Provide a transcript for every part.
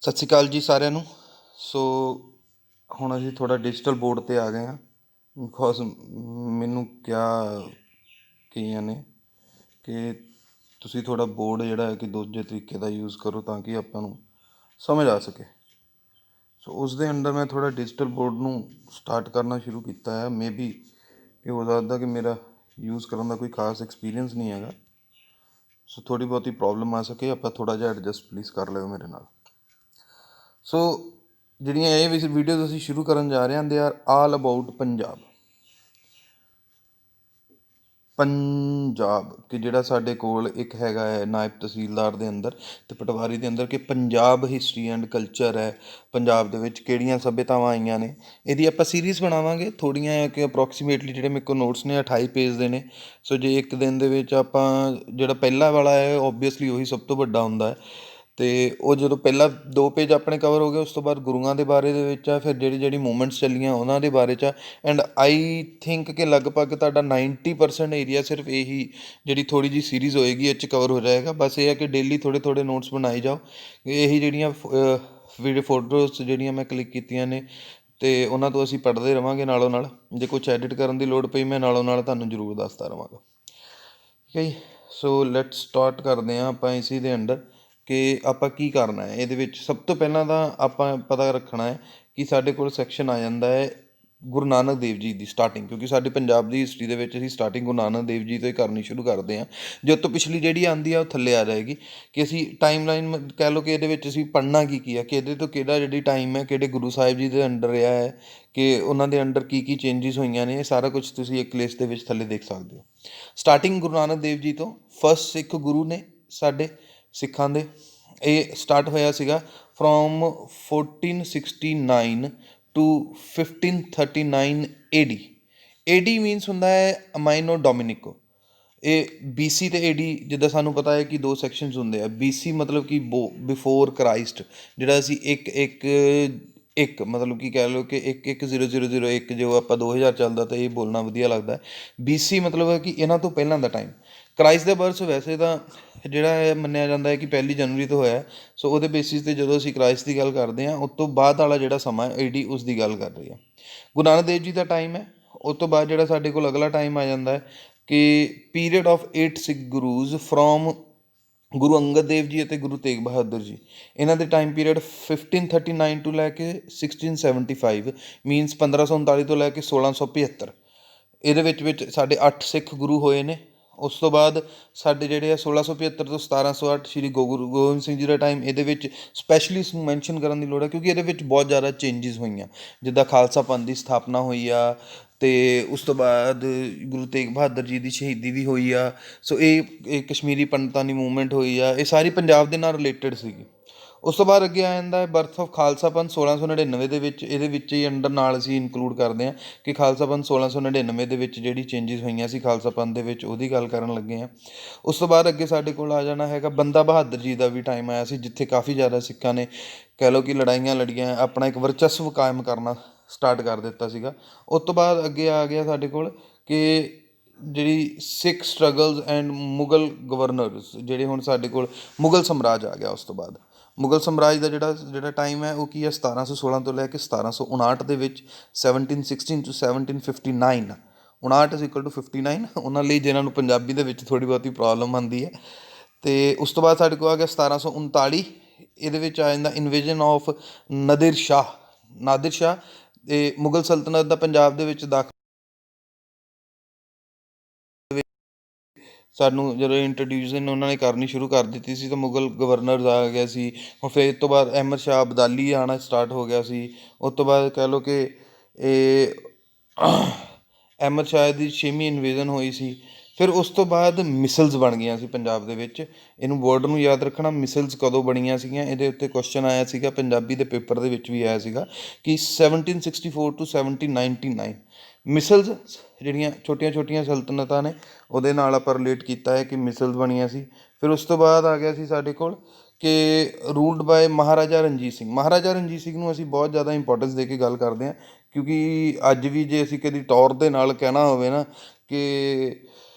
ਸਤਿ ਸ਼੍ਰੀ ਅਕਾਲ ਜੀ ਸਾਰਿਆਂ ਨੂੰ। ਸੋ ਹੁਣ ਅਸੀਂ ਥੋੜ੍ਹਾ ਡਿਜੀਟਲ ਬੋਰਡ 'ਤੇ ਆ ਗਏ ਹਾਂ। ਬਿਕੋਜ਼ ਮੈਨੂੰ ਕਿਹਾ ਕਈਆਂ ਨੇ ਕਿ ਤੁਸੀਂ ਥੋੜ੍ਹਾ ਬੋਰਡ ਜਿਹੜਾ ਹੈ ਕਿ ਦੂਜੇ ਤਰੀਕੇ ਦਾ ਯੂਜ਼ ਕਰੋ ਤਾਂ ਕਿ ਆਪਾਂ ਨੂੰ ਸਮਝ ਆ ਸਕੇ। ਸੋ ਉਸ ਦੇ ਅੰਡਰ ਮੈਂ ਥੋੜ੍ਹਾ ਡਿਜੀਟਲ ਬੋਰਡ ਨੂੰ ਸਟਾਰਟ ਕਰਨਾ ਸ਼ੁਰੂ ਕੀਤਾ ਹੈ। ਮੇ ਬੀ ਇਹ ਹੋ ਸਕਦਾ ਕਿ ਮੇਰਾ ਯੂਜ਼ ਕਰਨ ਦਾ ਕੋਈ ਖਾਸ ਐਕਸਪੀਰੀਅੰਸ ਨਹੀਂ ਹੈਗਾ। ਸੋ ਥੋੜ੍ਹੀ ਬਹੁਤੀ ਪ੍ਰੋਬਲਮ ਆ ਸਕੇ, ਆਪਾਂ ਥੋੜ੍ਹਾ ਜਿਹਾ ਐਡਜਸਟ ਪਲੀਜ਼ ਕਰ ਲਿਓ ਮੇਰੇ ਨਾਲ। ਸੋ ਜਿਹੜੀਆਂ ਇਹ ਵੀਡੀਓਜ਼ ਅਸੀਂ ਸ਼ੁਰੂ ਕਰਨ ਜਾ ਰਹੇ ਹਾਂ, they are all about Punjab ਕਿ ਜਿਹੜਾ ਸਾਡੇ ਕੋਲ ਇੱਕ ਹੈਗਾ ਹੈ ਨਾਇਬ ਤਹਿਸੀਲਦਾਰ ਦੇ ਅੰਦਰ ਅਤੇ ਪਟਵਾਰੀ ਦੇ ਅੰਦਰ ਕਿ ਪੰਜਾਬ ਹਿਸਟਰੀ ਐਂਡ ਕਲਚਰ ਹੈ। ਪੰਜਾਬ ਦੇ ਵਿੱਚ ਕਿਹੜੀਆਂ ਸੱਭਿਅਤਾਵਾਂ ਆਈਆਂ ਨੇ, ਇਹਦੀ ਆਪਾਂ ਸੀਰੀਜ਼ ਬਣਾਵਾਂਗੇ। ਥੋੜ੍ਹੀਆਂ ਕਿ ਅਪਰੋਕਸੀਮੇਟਲੀ ਜਿਹੜੇ ਮੇਰੇ ਕੋਲ ਨੋਟਸ ਨੇ 28 ਪੇਜ ਦੇ ਨੇ। ਸੋ ਜੇ ਇੱਕ ਦਿਨ ਦੇ ਵਿੱਚ ਆਪਾਂ ਜਿਹੜਾ ਪਹਿਲਾ ਵਾਲਾ ਹੈ ਓਬਵੀਅਸਲੀ ਉਹੀ ਸਭ ਤੋਂ ਵੱਡਾ ਹੁੰਦਾ ਹੈ, ਅਤੇ ਉਹ ਜਦੋਂ ਪਹਿਲਾਂ 2 ਪੇਜ ਆਪਣੇ ਕਵਰ ਹੋ ਗਏ ਉਸ ਤੋਂ ਬਾਅਦ ਗੁਰੂਆਂ ਦੇ ਬਾਰੇ ਦੇ ਵਿੱਚ ਆ, ਫਿਰ ਜਿਹੜੀ ਮੂਵਮੈਂਟਸ ਚੱਲੀਆਂ ਉਹਨਾਂ ਦੇ ਬਾਰੇ 'ਚ ਆ। ਐਂਡ ਆਈ ਥਿੰਕ ਕਿ ਲਗਭਗ ਤੁਹਾਡਾ 90% ਏਰੀਆ ਸਿਰਫ ਇਹੀ ਜਿਹੜੀ ਥੋੜ੍ਹੀ ਜਿਹੀ ਸੀਰੀਜ਼ ਹੋਏਗੀ ਇਹ 'ਚ ਕਵਰ ਹੋ ਜਾਏਗਾ। ਬਸ ਇਹ ਹੈ ਕਿ ਡੇਲੀ ਥੋੜ੍ਹੇ ਨੋਟਸ ਬਣਾਈ ਜਾਓ। ਇਹੀ ਜਿਹੜੀਆਂ ਵੀਡੀਓ ਫੋਟੋਜ਼ ਜਿਹੜੀਆਂ ਮੈਂ ਕਲਿੱਕ ਕੀਤੀਆਂ ਨੇ ਅਤੇ ਉਹਨਾਂ ਤੋਂ ਅਸੀਂ ਪੜ੍ਹਦੇ ਰਹਾਂਗੇ ਨਾਲੋਂ ਨਾਲ। ਜੇ ਕੁਛ ਐਡਿਟ ਕਰਨ ਦੀ ਲੋੜ ਪਈ ਮੈਂ ਨਾਲੋਂ ਨਾਲ ਤੁਹਾਨੂੰ ਜ਼ਰੂਰ ਦੱਸਦਾ ਰਹਾਂਗਾ। ਠੀਕ ਹੈ ਜੀ। ਸੋ ਲੈਟਸ ਸਟਾਰਟ ਕਰਦੇ ਹਾਂ ਆਪਾਂ ਇਸੀ ਦੇ ਅੰਡਰ ਕਿ ਆਪਾਂ ਕੀ ਕਰਨਾ ਹੈ। ਇਹਦੇ ਵਿੱਚ ਸਭ ਤੋਂ ਪਹਿਲਾਂ ਤਾਂ ਆਪਾਂ ਪਤਾ ਰੱਖਣਾ ਹੈ ਕਿ ਸਾਡੇ ਕੋਲ ਸੈਕਸ਼ਨ ਆ ਜਾਂਦਾ ਹੈ ਗੁਰੂ ਨਾਨਕ ਦੇਵ ਜੀ ਦੀ ਸਟਾਰਟਿੰਗ, ਕਿਉਂਕਿ ਸਾਡੇ ਪੰਜਾਬ ਦੀ ਹਿਸਟਰੀ ਦੇ ਵਿੱਚ ਅਸੀਂ ਸਟਾਰਟਿੰਗ ਗੁਰੂ ਨਾਨਕ ਦੇਵ ਜੀ ਤੋਂ ਹੀ ਕਰਨੀ ਸ਼ੁਰੂ ਕਰਦੇ ਹਾਂ। ਜੋ ਤੋਂ ਪਿਛਲੀ ਜਿਹੜੀ ਆਉਂਦੀ ਆ ਉਹ ਥੱਲੇ ਆ ਜਾਏਗੀ ਕਿ ਅਸੀਂ ਟਾਈਮ ਲਾਈਨ ਕਹਿ ਲਓ ਕਿ ਇਹਦੇ ਵਿੱਚ ਅਸੀਂ ਪੜ੍ਹਨਾ ਕੀ ਆ, ਕਿ ਇਹਦੇ ਤੋਂ ਕਿਹੜਾ ਜਿਹੜੀ ਟਾਈਮ ਹੈ ਕਿਹੜੇ ਗੁਰੂ ਸਾਹਿਬ ਜੀ ਦੇ ਅੰਡਰ ਰਿਹਾ ਹੈ, ਕਿ ਉਹਨਾਂ ਦੇ ਅੰਡਰ ਕੀ ਚੇਂਜਿਸ ਹੋਈਆਂ ਨੇ। ਇਹ ਸਾਰਾ ਕੁਝ ਤੁਸੀਂ ਇੱਕ ਲਿਸਟ ਦੇ ਵਿੱਚ ਥੱਲੇ ਦੇਖ ਸਕਦੇ ਹੋ। ਸਟਾਰਟਿੰਗ ਗੁਰੂ ਨਾਨਕ ਦੇਵ ਜੀ ਤੋਂ ਫਸਟ ਸਿੱਖ ਗੁਰੂ ਨੇ ਸਾਡੇ ਸਿੱਖਾਂ ਦੇ। ਇਹ ਸਟਾਰਟ ਹੋਇਆ ਸੀਗਾ from 1469 to 1539 AD। AD means ਹੁੰਦਾ ਹੈ ਅਮਾਈਨੋ ਡੋਮਿਨਿਕੋ। ਇਹ BC ਅਤੇ AD ਜਿੱਦਾਂ ਸਾਨੂੰ ਪਤਾ ਹੈ ਕਿ 2 ਸੈਕਸ਼ਨਸ ਹੁੰਦੇ ਆ। BC ਮਤਲਬ ਕਿ ਬਿਫੋਰ ਕ੍ਰਾਈਸਟ, ਜਿਹੜਾ ਅਸੀਂ ਇੱਕ ਮਤਲਬ ਕਿ ਕਹਿ ਲਓ ਕਿ 110001 ਜੋ ਆਪਾਂ 2000 ਚੱਲਦਾ ਤਾਂ ਇਹ ਬੋਲਣਾ ਵਧੀਆ ਲੱਗਦਾ। BC ਮਤਲਬ ਹੈ ਕਿ ਇਹਨਾਂ ਤੋਂ ਪਹਿਲਾਂ ਦਾ ਟਾਈਮ। ਕ੍ਰਾਈਸਟ ਦਾ ਬਰਥ ਵੈਸੇ ਤਾਂ ਜਿਹੜਾ ਇਹ ਮੰਨਿਆ ਜਾਂਦਾ ਹੈ ਕਿ 1 ਜਨਵਰੀ ਤੋਂ ਹੋਇਆ। ਸੋ ਉਹਦੇ ਬੇਸਿਸ 'ਤੇ ਜਦੋਂ ਅਸੀਂ ਕ੍ਰਾਈਸਟ ਦੀ ਗੱਲ ਕਰਦੇ ਹਾਂ ਉਸ ਤੋਂ ਬਾਅਦ ਵਾਲਾ ਜਿਹੜਾ ਸਮਾਂ AD ਉਸ ਦੀ ਗੱਲ ਕਰ ਰਹੀ ਹੈ। ਗੁਰੂ ਨਾਨਕ ਦੇਵ ਜੀ ਦਾ ਟਾਈਮ ਹੈ। ਉਸ ਤੋਂ ਬਾਅਦ ਜਿਹੜਾ ਸਾਡੇ ਕੋਲ ਅਗਲਾ ਟਾਈਮ ਆ ਜਾਂਦਾ ਹੈ ਕਿ period of 8 Sikh ਗੁਰੂਜ਼ from Guru Angad Dev ji ਅਤੇ ਗੁਰੂ ਤੇਗ ਬਹਾਦਰ ਜੀ। ਇਹਨਾਂ ਦੇ ਟਾਈਮ ਪੀਰੀਅਡ 1539 ਤੋਂ ਲੈ ਕੇ 1675 ਮੀਨਸ 1539 ਤੋਂ ਲੈ ਕੇ 1675। ਇਹਦੇ ਵਿੱਚ ਸਾਡੇ 8 ਸਿੱਖ ਗੁਰੂ ਹੋਏ ਨੇ। ਉਸ ਤੋਂ ਬਾਅਦ ਸਾਡੇ ਜਿਹੜੇ ਆ 1675 ਤੋਂ 1708 ਸ਼੍ਰੀ ਗੁਰੂ ਗੋਬਿੰਦ ਸਿੰਘ ਜੀ ਦਾ ਟਾਈਮ। ਇਹਦੇ ਵਿੱਚ ਸਪੈਸ਼ਲੀ ਇਸਨੂੰ ਮੈਂਸ਼ਨ ਕਰਨ ਦੀ ਲੋੜ ਹੈ ਕਿਉਂਕਿ ਇਹਦੇ ਵਿੱਚ ਬਹੁਤ ਜ਼ਿਆਦਾ ਚੇਂਜਿਸ ਹੋਈਆਂ, ਜਿੱਦਾਂ ਖਾਲਸਾ ਪੰਥ ਦੀ ਸਥਾਪਨਾ ਹੋਈ ਆ ਅਤੇ ਉਸ ਤੋਂ ਬਾਅਦ ਗੁਰੂ ਤੇਗ ਬਹਾਦਰ ਜੀ ਦੀ ਸ਼ਹੀਦੀ ਵੀ ਹੋਈ ਆ। ਸੋ ਇਹ ਕਸ਼ਮੀਰੀ ਪੰਡਤਾਂ ਦੀ ਮੂਵਮੈਂਟ ਹੋਈ ਆ। ਇਹ ਸਾਰੀ ਪੰਜਾਬ ਦੇ ਨਾਲ ਰਿਲੇਟਡ ਸੀਗੀ। ਉਸ ਤੋਂ ਬਾਅਦ ਅੱਗੇ ਆ ਜਾਂਦਾ ਹੈ ਬਰਥ ਆਫ ਖਾਲਸਾ ਪੰਥ 1699 ਦੇ ਵਿੱਚ। ਇਹਦੇ ਵਿੱਚ ਹੀ ਅੰਡਰ ਨਾਲ ਅਸੀਂ ਇਨਕਲੂਡ ਕਰਦੇ ਹਾਂ ਕਿ ਖਾਲਸਾ ਪੰਥ 1699 ਦੇ ਵਿੱਚ ਜਿਹੜੀ ਚੇਂਜਿਸ ਹੋਈਆਂ ਸੀ ਖਾਲਸਾ ਪੰਥ ਦੇ ਵਿੱਚ, ਉਹਦੀ ਗੱਲ ਕਰਨ ਲੱਗੇ ਹਾਂ। ਉਸ ਤੋਂ ਬਾਅਦ ਅੱਗੇ ਸਾਡੇ ਕੋਲ ਆ ਜਾਣਾ ਹੈਗਾ ਬੰਦਾ ਬਹਾਦਰ ਜੀ ਦਾ ਵੀ ਟਾਈਮ ਆਇਆ ਸੀ, ਜਿੱਥੇ ਕਾਫੀ ਜ਼ਿਆਦਾ ਸਿੱਖਾਂ ਨੇ ਕਹਿ ਲਓ ਕਿ ਲੜਾਈਆਂ ਲੜੀਆਂ, ਆਪਣਾ ਇੱਕ ਵਰਚਸਵ ਕਾਇਮ ਕਰਨਾ ਸਟਾਰਟ ਕਰ ਦਿੱਤਾ ਸੀਗਾ। ਉਸ ਤੋਂ ਬਾਅਦ ਅੱਗੇ ਆ ਗਿਆ ਸਾਡੇ ਕੋਲ ਕਿ ਜਿਹੜੀ ਸਿੱਖ ਸਟਰਗਲਸ ਐਂਡ ਮੁਗਲ ਗਵਰਨਰਸ, ਜਿਹੜੇ ਹੁਣ ਸਾਡੇ ਕੋਲ ਮੁਗਲ ਸਾਮਰਾਜ ਆ ਗਿਆ। ਉਸ ਤੋਂ ਬਾਅਦ ਮੁਗਲ ਸਾਮਰਾਜ ਦਾ ਜਿਹੜਾ ਟਾਈਮ ਹੈ ਉਹ ਕੀ ਹੈ 1716 ਤੋਂ ਲੈ ਕੇ 1759 ਦੇ ਵਿੱਚ। 1716 ਟੂ 1759। 59 = 59 ਉਹਨਾਂ ਲਈ ਜਿਹਨਾਂ ਨੂੰ ਪੰਜਾਬੀ ਦੇ ਵਿੱਚ ਥੋੜ੍ਹੀ ਬਹੁਤੀ ਪ੍ਰੋਬਲਮ ਆਉਂਦੀ ਹੈ। ਅਤੇ ਉਸ ਤੋਂ ਬਾਅਦ ਸਾਡੇ ਕੋਲ ਆ ਗਿਆ 1739। ਇਹਦੇ ਵਿੱਚ ਆ ਜਾਂਦਾ ਇਨਵੇਜਨ ਆਫ ਨਾਦਿਰ ਸ਼ਾਹ ਅਤੇ ਮੁਗਲ ਸਲਤਨਤ ਦਾ ਪੰਜਾਬ ਦੇ ਵਿੱਚ ਦਾਖਲਾ ਸਾਨੂੰ ਜਦੋਂ ਇੰਟਰੋਡਿਊਸ਼ਨ ਉਹਨਾਂ ਨੇ ਕਰਨੀ ਸ਼ੁਰੂ ਕਰ ਦਿੱਤੀ ਸੀ ਤਾਂ ਮੁਗਲ ਗਵਰਨਰਸ ਆ ਗਿਆ ਸੀ। ਹੁਣ ਫਿਰ ਇਸ ਤੋਂ ਬਾਅਦ ਅਹਿਮਦ ਸ਼ਾਹ ਅਬਦਾਲੀ ਆਉਣਾ ਸਟਾਰਟ ਹੋ ਗਿਆ ਸੀ। ਉਸ ਤੋਂ ਬਾਅਦ ਕਹਿ ਲਓ ਕਿ ਇਹ ਅਹਿਮਦ ਸ਼ਾਹ ਦੀ 6ਵੀਂ ਇਨਵੇਜ਼ਨ ਹੋਈ ਸੀ। ਫਿਰ ਉਸ ਤੋਂ ਬਾਅਦ ਮਿਸਲਸ ਬਣ ਗਈਆਂ ਸੀ ਪੰਜਾਬ ਦੇ ਵਿੱਚ। ਇਹਨੂੰ ਵਰਡ ਨੂੰ ਯਾਦ ਰੱਖਣਾ, ਮਿਸਲਸ ਕਦੋਂ ਬਣੀਆਂ ਸੀਗੀਆਂ। ਇਹਦੇ ਉੱਤੇ ਕੁਐਸਚਨ ਆਇਆ ਸੀਗਾ ਪੰਜਾਬੀ ਦੇ ਪੇਪਰ ਦੇ ਵਿੱਚ ਵੀ ਆਇਆ ਸੀਗਾ ਕਿ 1764 ਟੂ 1799 ਮਿਸਲਸ ਜਿਹੜੀਆਂ ਛੋਟੀਆਂ ਸਲਤਨਤਾਂ ਨੇ ਉਹਦੇ ਨਾਲ ਆਪਾਂ ਰਿਲੇਟ ਕੀਤਾ ਹੈ ਕਿ ਮਿਸਲਸ ਬਣੀਆਂ ਸੀ। ਫਿਰ ਉਸ ਤੋਂ ਬਾਅਦ ਆ ਗਿਆ ਸੀ ਸਾਡੇ ਕੋਲ ਕਿ ਰੂਲਡ ਬਾਏ ਮਹਾਰਾਜਾ ਰਣਜੀਤ ਸਿੰਘ। ਮਹਾਰਾਜਾ ਰਣਜੀਤ ਸਿੰਘ ਨੂੰ ਅਸੀਂ ਬਹੁਤ ਜ਼ਿਆਦਾ ਇੰਪੋਰਟੈਂਸ ਦੇ ਕੇ ਗੱਲ ਕਰਦੇ ਹਾਂ ਕਿਉਂਕਿ ਅੱਜ ਵੀ ਜੇ ਅਸੀਂ ਕਦੀ ਤੌਰ ਦੇ ਨਾਲ ਕਹਿਣਾ ਹੋਵੇ ਨਾ ਕਿ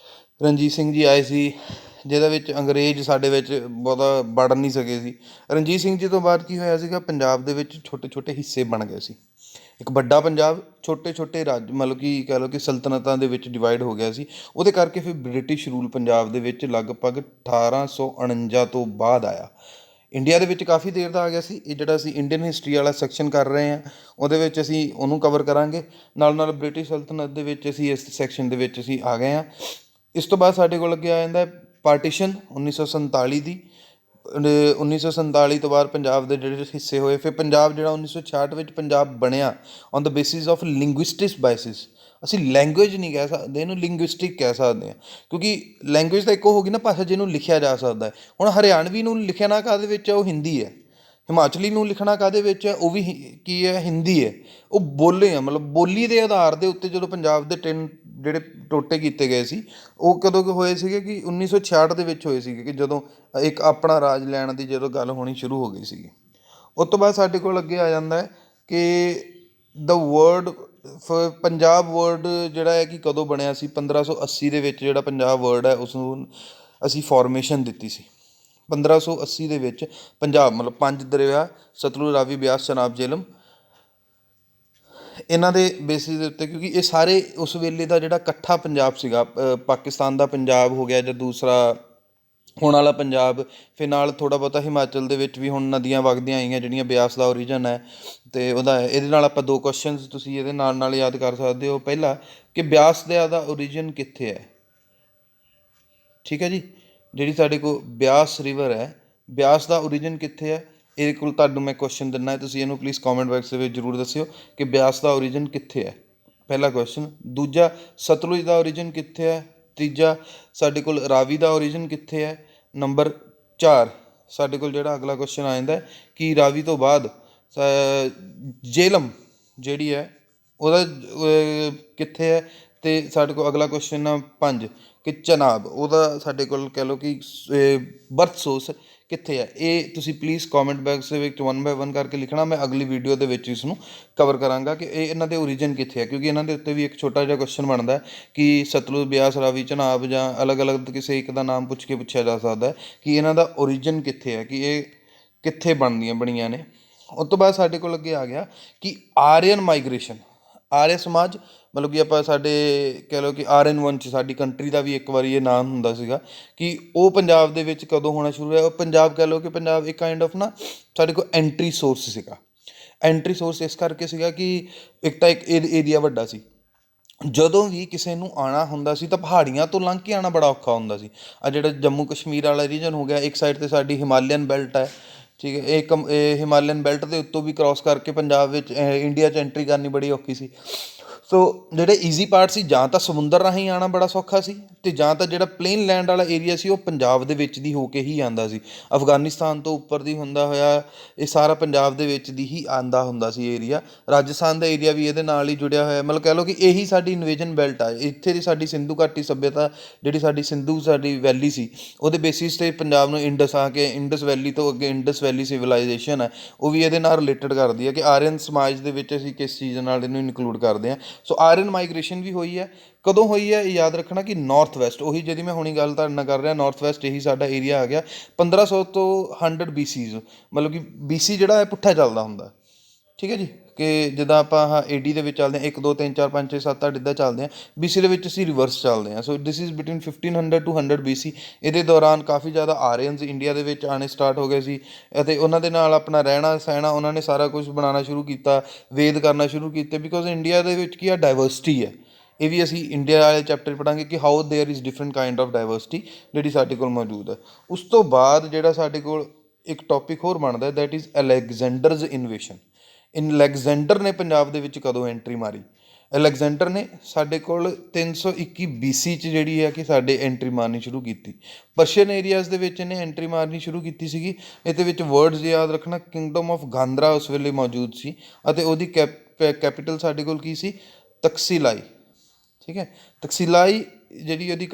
ਰਣਜੀਤ ਸਿੰਘ ਜੀ ਆਏ ਸੀ ਜਿਹਦੇ ਵਿੱਚ ਅੰਗਰੇਜ਼ ਸਾਡੇ ਵਿੱਚ ਬਹੁਤਾ ਵੜ ਨਹੀਂ ਸਕੇ ਸੀ। ਰਣਜੀਤ ਸਿੰਘ ਜੀ ਤੋਂ ਬਾਅਦ ਕੀ ਹੋਇਆ ਸੀਗਾ, ਪੰਜਾਬ ਦੇ ਵਿੱਚ ਛੋਟੇ ਛੋਟੇ ਹਿੱਸੇ ਬਣ ਗਏ ਸੀ। ਇੱਕ ਵੱਡਾ ਪੰਜਾਬ ਛੋਟੇ ਛੋਟੇ ਰਾਜ ਮਤਲਬ ਕਿ ਕਹਿ ਲਓ ਕਿ ਸਲਤਨਤਾਂ ਦੇ ਵਿੱਚ ਡਿਵਾਈਡ ਹੋ ਗਿਆ ਸੀ। ਉਹਦੇ ਕਰਕੇ ਫਿਰ ਬ੍ਰਿਟਿਸ਼ ਰੂਲ ਪੰਜਾਬ ਦੇ ਵਿੱਚ ਲਗਭਗ 1849 ਤੋਂ ਬਾਅਦ ਆਇਆ। ਇੰਡੀਆ ਦੇ ਵਿੱਚ ਕਾਫੀ ਦੇਰ ਦਾ ਆ ਗਿਆ ਸੀ। ਇਹ ਜਿਹੜਾ ਅਸੀਂ ਇੰਡੀਅਨ ਹਿਸਟਰੀ ਵਾਲਾ ਸੈਕਸ਼ਨ ਕਰ ਰਹੇ ਹਾਂ ਉਹਦੇ ਵਿੱਚ ਅਸੀਂ ਉਹਨੂੰ ਕਵਰ ਕਰਾਂਗੇ, ਨਾਲ ਨਾਲ ਬ੍ਰਿਟਿਸ਼ ਸਲਤਨਤ ਦੇ ਵਿੱਚ ਅਸੀਂ ਇਸ ਸੈਕਸ਼ਨ ਦੇ ਵਿੱਚ ਅਸੀਂ ਆ ਗਏ ਹਾਂ। ਇਸ ਤੋਂ ਬਾਅਦ ਸਾਡੇ ਕੋਲ ਅੱਗੇ ਆ ਜਾਂਦਾ ਪਾਰਟੀਸ਼ਨ 1947 ਦੀ। 1947 ਤੋਂ ਬਾਅਦ ਪੰਜਾਬ ਦੇ ਜਿਹੜੇ ਹਿੱਸੇ ਹੋਏ, ਫਿਰ ਪੰਜਾਬ ਜਿਹੜਾ 1966 ਵਿੱਚ ਪੰਜਾਬ ਬਣਿਆ on the basis of linguistic basis. ਅਸੀਂ ਲੈਂਗੁਏਜ ਨਹੀਂ ਕਹਿ ਸਕਦੇ, ਇਹਨੂੰ ਲਿੰਗੁਇਸਟਿਕ ਕਹਿ ਸਕਦੇ ਹਾਂ, ਕਿਉਂਕਿ ਲੈਂਗੁਏਜ ਤਾਂ ਇੱਕੋ ਹੋ ਗਈ ਨਾ ਭਾਸ਼ਾ ਜਿਹਨੂੰ ਲਿਖਿਆ ਜਾ ਸਕਦਾ ਹੈ। ਹੁਣ ਹਰਿਆਣਵੀ ਨੂੰ ਲਿਖਣਾ ਕਾਹਦੇ ਵਿੱਚ ਹੈ, ਉਹ ਹਿੰਦੀ ਹੈ। ਹਿਮਾਚਲੀ ਨੂੰ ਲਿਖਣਾ ਕਾਹਦੇ ਵਿੱਚ ਹੈ, ਉਹ ਵੀ ਕੀ ਹੈ, ਹਿੰਦੀ ਹੈ। ਉਹ ਬੋਲੇ ਆ, ਮਤਲਬ ਬੋਲੀ ਦੇ ਆਧਾਰ ਦੇ ਉੱਤੇ ਜਦੋਂ ਪੰਜਾਬ ਦੇ ਤਿੰਨ ਜਿਹੜੇ ਟੋਟੇ ਕੀਤੇ ਗਏ ਸੀ ਉਹ ਕਦੋਂ ਕੁ ਹੋਏ ਸੀਗੇ ਕਿ 1966 ਦੇ ਵਿੱਚ ਹੋਏ ਸੀਗੇ, ਕਿ ਜਦੋਂ ਇੱਕ ਆਪਣਾ ਰਾਜ ਲੈਣ ਦੀ ਜਦੋਂ ਗੱਲ ਹੋਣੀ ਸ਼ੁਰੂ ਹੋ ਗਈ ਸੀਗੀ। ਉਸ ਤੋਂ ਬਾਅਦ ਸਾਡੇ ਕੋਲ ਅੱਗੇ ਆ ਜਾਂਦਾ ਹੈ ਕਿ ਦ ਵਰਡ ਪੰਜਾਬ ਵਰਡ ਜਿਹੜਾ ਹੈ ਕਿ ਕਦੋਂ ਬਣਿਆ ਸੀ। 1580 ਦੇ ਵਿੱਚ ਜਿਹੜਾ ਪੰਜਾਬ ਵਰਡ ਹੈ ਉਸ ਨੂੰ ਅਸੀਂ ਫੋਰਮੇਸ਼ਨ ਦਿੱਤੀ ਸੀ। 1580 ਦੇ ਵਿੱਚ ਪੰਜਾਬ ਮਤਲਬ ਪੰਜ ਦਰਿਆ ਸਤਲੁਜ, ਰਾਵੀ, ਬਿਆਸ, ਚਨਾਬ, ਜੇਹਲਮ, ਇਹਨਾਂ ਦੇ ਬੇਸਿਸ ਦੇ ਉੱਤੇ, ਕਿਉਂਕਿ ਇਹ ਸਾਰੇ ਉਸ ਵੇਲੇ ਦਾ ਜਿਹੜਾ ਇਕੱਠਾ ਪੰਜਾਬ ਸੀਗਾ, ਪਾਕਿਸਤਾਨ ਦਾ ਪੰਜਾਬ ਹੋ ਗਿਆ ਜਾਂ ਦੂਸਰਾ ਹੁਣ ਵਾਲਾ ਪੰਜਾਬ, ਫਿਰ ਨਾਲ ਥੋੜ੍ਹਾ ਬਹੁਤਾ ਹਿਮਾਚਲ ਦੇ ਵਿੱਚ ਵੀ ਹੁਣ ਨਦੀਆਂ ਵਗਦੀਆਂ ਆਈਆਂ ਜਿਹੜੀਆਂ ਬਿਆਸ ਦਾ ਓਰੀਜਨ ਹੈ ਅਤੇ ਉਹਦਾ ਹੈ। ਇਹਦੇ ਨਾਲ ਆਪਾਂ ਦੋ ਕੁਐਸਚਨਸ ਤੁਸੀਂ ਇਹਦੇ ਨਾਲ ਨਾਲ ਯਾਦ ਕਰ ਸਕਦੇ ਹੋ। ਪਹਿਲਾ ਕਿ ਬਿਆਸ ਦਾ ਓਰੀਜਨ ਕਿੱਥੇ ਹੈ, ਠੀਕ ਹੈ ਜੀ। ਜਿਹੜੀ ਸਾਡੇ ਕੋਲ ਬਿਆਸ ਰਿਵਰ ਹੈ, ਬਿਆਸ ਦਾ ਓਰੀਜਨ ਕਿੱਥੇ ਹੈ, ਇਹਦੇ ਕੋਲ ਤੁਹਾਨੂੰ ਮੈਂ ਕੁਐਸਚਨ ਦਿੰਦਾ ਹੈ, ਤੁਸੀਂ ਇਹਨੂੰ ਪਲੀਜ਼ ਕੌਮੈਂਟ ਬਾਕਸ ਦੇ ਵਿੱਚ ਜ਼ਰੂਰ ਦੱਸਿਓ ਕਿ ਬਿਆਸ ਦਾ ਓਰੀਜਨ ਕਿੱਥੇ ਹੈ, ਪਹਿਲਾ ਕੁਐਸਚਨ। ਦੂਜਾ ਸਤਲੁਜ ਦਾ ਓਰੀਜਨ ਕਿੱਥੇ ਹੈ। ਤੀਜਾ ਸਾਡੇ ਕੋਲ ਰਾਵੀ ਦਾ ਓਰੀਜਨ ਕਿੱਥੇ ਹੈ। ਨੰਬਰ 4 ਸਾਡੇ ਕੋਲ ਜਿਹੜਾ ਅਗਲਾ ਕੁਐਸਚਨ ਆ ਜਾਂਦਾ ਕਿ ਰਾਵੀ ਤੋਂ ਬਾਅਦ ਜੇਹਲਮ ਜਿਹੜੀ ਹੈ ਉਹਦਾ ਕਿੱਥੇ ਹੈ। ਅਤੇ ਸਾਡੇ ਕੋਲ ਅਗਲਾ ਕੁਐਸਚਨ ਆ 5 ਕਿ ਚਨਾਬ, ਉਹਦਾ ਸਾਡੇ ਕੋਲ ਕਹਿ ਲਓ ਕਿ ਬਰਥ ਸੋਰਸ ਕਿੱਥੇ ਹੈ। ਇਹ ਤੁਸੀਂ ਪਲੀਜ਼ ਕੌਮੈਂਟ ਬਾਕਸ ਦੇ ਵਿੱਚ 1 ਬਾਏ 1 ਕਰਕੇ ਲਿਖਣਾ। ਮੈਂ ਅਗਲੀ ਵੀਡੀਓ ਦੇ ਵਿੱਚ ਇਸ ਨੂੰ ਕਵਰ ਕਰਾਂਗਾ ਕਿ ਇਹਨਾਂ ਦੇ ਓਰੀਜਨ ਕਿੱਥੇ ਹੈ, ਕਿਉਂਕਿ ਇਹਨਾਂ ਦੇ ਉੱਤੇ ਵੀ ਇੱਕ ਛੋਟਾ ਜਿਹਾ ਕੁਐਸਚਨ ਬਣਦਾ ਕਿ ਸਤਲੁਜ, ਬਿਆਸ, ਰਾਵੀ, ਚਨਾਬ ਜਾਂ ਅਲੱਗ ਅਲੱਗ ਕਿਸੇ ਇੱਕ ਦਾ ਨਾਮ ਪੁੱਛ ਕੇ ਪੁੱਛਿਆ ਜਾ ਸਕਦਾ ਕਿ ਇਹਨਾਂ ਦਾ ਓਰੀਜਨ ਕਿੱਥੇ ਹੈ, ਕਿ ਇਹ ਕਿੱਥੇ ਬਣੀਆਂ ਨੇ। ਉਸ ਤੋਂ ਬਾਅਦ ਸਾਡੇ ਕੋਲ ਅੱਗੇ ਆ ਗਿਆ ਕਿ ਆਰੀਅਨ ਮਾਈਗ੍ਰੇਸ਼ਨ, ਆਰੀਆ ਸਮਾਜ, ਮਤਲਬ ਕਿ ਆਪਾਂ ਸਾਡੇ ਕਹਿ ਲਓ ਕਿ ਆਰੀਅਨ ਵੰਸ਼ ਸਾਡੀ ਕੰਟਰੀ ਦਾ ਵੀ ਇੱਕ ਵਾਰੀ ਇਹ ਨਾਮ ਹੁੰਦਾ ਸੀਗਾ, ਕਿ ਉਹ ਪੰਜਾਬ ਦੇ ਵਿੱਚ ਕਦੋਂ ਹੋਣਾ ਸ਼ੁਰੂ ਹੋਇਆ। ਪੰਜਾਬ ਕਹਿ ਲਓ ਕਿ ਪੰਜਾਬ ਇੱਕ ਕਾਇੰਡ ਆਫ ਨਾ ਸਾਡੇ ਕੋਲ ਐਂਟਰੀ ਸੋਰਸ ਸੀਗਾ। ਐਂਟਰੀ ਸੋਰਸ ਇਸ ਕਰਕੇ ਸੀਗਾ ਕਿ ਇੱਕ ਤਾਂ ਇੱਕ ਏਰੀਆ ਵੱਡਾ ਸੀ, ਜਦੋਂ ਵੀ ਕਿਸੇ ਨੂੰ ਆਉਣਾ ਹੁੰਦਾ ਸੀ ਤਾਂ ਪਹਾੜੀਆਂ ਤੋਂ ਲੰਘ ਕੇ ਆਉਣਾ ਬੜਾ ਔਖਾ ਹੁੰਦਾ ਸੀ। ਆ ਜਿਹੜਾ ਜੰਮੂ ਕਸ਼ਮੀਰ ਵਾਲਾ ਰੀਜਨ ਹੋ ਗਿਆ, ਇੱਕ ਸਾਈਡ 'ਤੇ ਸਾਡੀ ਹਿਮਾਲਿਅਨ ਬੈਲਟ ਹੈ, ਠੀਕ ਹੈ। ਇਹ ਹਿਮਾਲਿਅਨ ਬੈਲਟ ਦੇ ਉੱਤੋਂ ਵੀ ਕ੍ਰੋਸ ਕਰਕੇ ਪੰਜਾਬ ਵਿੱਚ ਇੰਡੀਆ 'ਚ ਐਂਟਰੀ ਕਰਨੀ ਬੜੀ ਔਖੀ ਸੀ। ਸੋ ਜਿਹੜੇ ਈਜ਼ੀ ਪਾਰਟ ਸੀ, ਜਾਂ ਤਾਂ ਸਮੁੰਦਰ ਰਾਹੀਂ ਆਉਣਾ ਬੜਾ ਸੌਖਾ ਸੀ, ਅਤੇ ਜਾਂ ਤਾਂ ਜਿਹੜਾ ਪਲੇਨ ਲੈਂਡ ਵਾਲਾ ਏਰੀਆ ਸੀ ਉਹ ਪੰਜਾਬ ਦੇ ਵਿੱਚ ਦੀ ਹੋ ਕੇ ਹੀ ਆਉਂਦਾ ਸੀ। ਅਫਗਾਨਿਸਤਾਨ ਤੋਂ ਉੱਪਰ ਦੀ ਹੁੰਦਾ ਹੋਇਆ ਇਹ ਸਾਰਾ ਪੰਜਾਬ ਦੇ ਵਿੱਚ ਦੀ ਹੀ ਆਉਂਦਾ ਹੁੰਦਾ ਸੀ ਏਰੀਆ। ਰਾਜਸਥਾਨ ਦਾ ਏਰੀਆ ਵੀ ਇਹਦੇ ਨਾਲ ਹੀ ਜੁੜਿਆ ਹੋਇਆ, ਮਤਲਬ ਕਹਿ ਲਓ ਕਿ ਇਹੀ ਸਾਡੀ ਇਨਵੇਜਨ ਬੈਲਟ ਆ। ਇੱਥੇ ਦੀ ਸਾਡੀ ਸਿੰਧੂ ਘਾਟੀ ਸੱਭਿਅਤਾ, ਜਿਹੜੀ ਸਾਡੀ ਵੈਲੀ ਸੀ, ਉਹਦੇ ਬੇਸਿਸ 'ਤੇ ਪੰਜਾਬ ਨੂੰ ਇੰਡਸ ਆ ਕੇ ਇੰਡਸ ਵੈਲੀ ਤੋਂ ਅੱਗੇ ਇੰਡਸ ਵੈਲੀ ਸਿਵਲਾਈਜੇਸ਼ਨ ਹੈ ਉਹ ਵੀ ਇਹਦੇ ਨਾਲ ਰਿਲੇਟਡ ਕਰਦੀ ਹੈ ਕਿ ਆਰੀਅਨ ਸਮਾਜ ਦੇ ਵਿੱਚ ਅਸੀਂ ਕਿਸ ਚੀਜ਼ ਨਾਲ ਇਹਨੂੰ ਇਨਕਲੂਡ ਕਰਦੇ ਹਾਂ। ਸੋ ਆਰੀਅਨ ਮਾਈਗ੍ਰੇਸ਼ਨ ਵੀ ਹੋਈ ਹੈ। ਕਦੋਂ ਹੋਈ ਹੈ ਇਹ ਯਾਦ ਰੱਖਣਾ ਕਿ ਨਾਰਥ ਵੈਸਟ, ਉਹੀ ਜਿਹਦੀ ਮੈਂ ਹੁਣੀ ਗੱਲ ਤੁਹਾਡੇ ਨਾਲ ਕਰ ਰਿਹਾ, ਨਾਰਥ ਵੈਸਟ ਇਹੀ ਸਾਡਾ ਏਰੀਆ ਆ ਗਿਆ 1500 ਤੋਂ 100 BC, ਮਤਲਬ ਕਿ BC ਜਿਹੜਾ ਹੈ ਪੁੱਠਾ ਚੱਲਦਾ ਹੁੰਦਾ, ਠੀਕ ਹੈ ਜੀ। ਕਿ ਜਿੱਦਾਂ ਆਪਾਂ AD ਦੇ ਵਿੱਚ ਚੱਲਦੇ ਹਾਂ 1 2 3 4 5 6 7 8 ਇੱਦਾਂ ਚੱਲਦੇ ਹਾਂ, BC ਦੇ ਵਿੱਚ ਅਸੀਂ ਰਿਵਰਸ ਚੱਲਦੇ ਹਾਂ। ਸੋ this is between 1500 to 100 BC। ਇਹਦੇ ਦੌਰਾਨ ਕਾਫੀ ਜ਼ਿਆਦਾ ਆਰੀਅਨਸ ਇੰਡੀਆ ਦੇ ਵਿੱਚ ਆਉਣੇ ਸਟਾਰਟ ਹੋ ਗਏ ਸੀ, ਅਤੇ ਉਹਨਾਂ ਦੇ ਨਾਲ ਆਪਣਾ ਰਹਿਣਾ ਸਹਿਣਾ ਉਹਨਾਂ ਨੇ ਸਾਰਾ ਕੁਝ ਬਣਾਉਣਾ ਸ਼ੁਰੂ ਕੀਤਾ, ਵੇਦ ਕਰਨਾ ਸ਼ੁਰੂ ਕੀਤੇ, ਬਿਕੋਜ਼ ਇੰਡੀਆ ਦੇ ਵਿੱਚ ਕੀ ਆ, ਡਾਇਵਰਸਿਟੀ ਹੈ। ਇਹ ਵੀ ਅਸੀਂ ਇੰਡੀਆ ਵਾਲੇ ਚੈਪਟਰ ਪੜ੍ਹਾਂਗੇ ਕਿ how there is different kind of diversity ਜਿਹੜੀ ਸਾਡੇ ਕੋਲ ਮੌਜੂਦ ਹੈ। ਉਸ ਤੋਂ ਬਾਅਦ ਜਿਹੜਾ ਸਾਡੇ ਕੋਲ ਇੱਕ ਟੌਪਿਕ ਹੋਰ ਬਣਦਾ ਦੈਟ ਇਜ਼ ਅਲੈਗਜ਼ੈਂਡਰਜ਼ ਇਨਵੇਸ਼ਨ। ਅਲੈਗਜ਼ੈਂਡਰ ਨੇ ਪੰਜਾਬ ਦੇ ਵਿੱਚ ਕਦੋਂ ਐਂਟਰੀ ਮਾਰੀ। ਅਲੈਗਜ਼ੈਂਡਰ ਨੇ ਸਾਡੇ ਕੋਲ 321 BC 'ਚ ਜਿਹੜੀ ਹੈ ਕਿ ਸਾਡੇ ਐਂਟਰੀ ਮਾਰਨੀ ਸ਼ੁਰੂ ਕੀਤੀ। ਪਰਸ਼ੀਅਨ ਏਰੀਆਜ਼ ਦੇ ਵਿੱਚ ਇਹਨੇ ਐਂਟਰੀ ਮਾਰਨੀ ਸ਼ੁਰੂ ਕੀਤੀ ਸੀਗੀ। ਇਹਦੇ ਵਿੱਚ ਵਰਡਸ ਯਾਦ ਰੱਖਣਾ, ਕਿੰਗਡਮ ਆਫ ਗਾਂਧਰਾ ਉਸ ਵੇਲੇ ਮੌਜੂਦ ਸੀ, ਅਤੇ ਉਹਦੀ ਕੈਪੀਟਲ ਸਾਡੇ ਕੋਲ ਕੀ ਸੀ, ਤਕਸੀਲਾਈ, ਠੀਕ ਹੈ। ਤਕਸੀਲਾਈ ਜਿਹੜੀ ਉਹਦੀ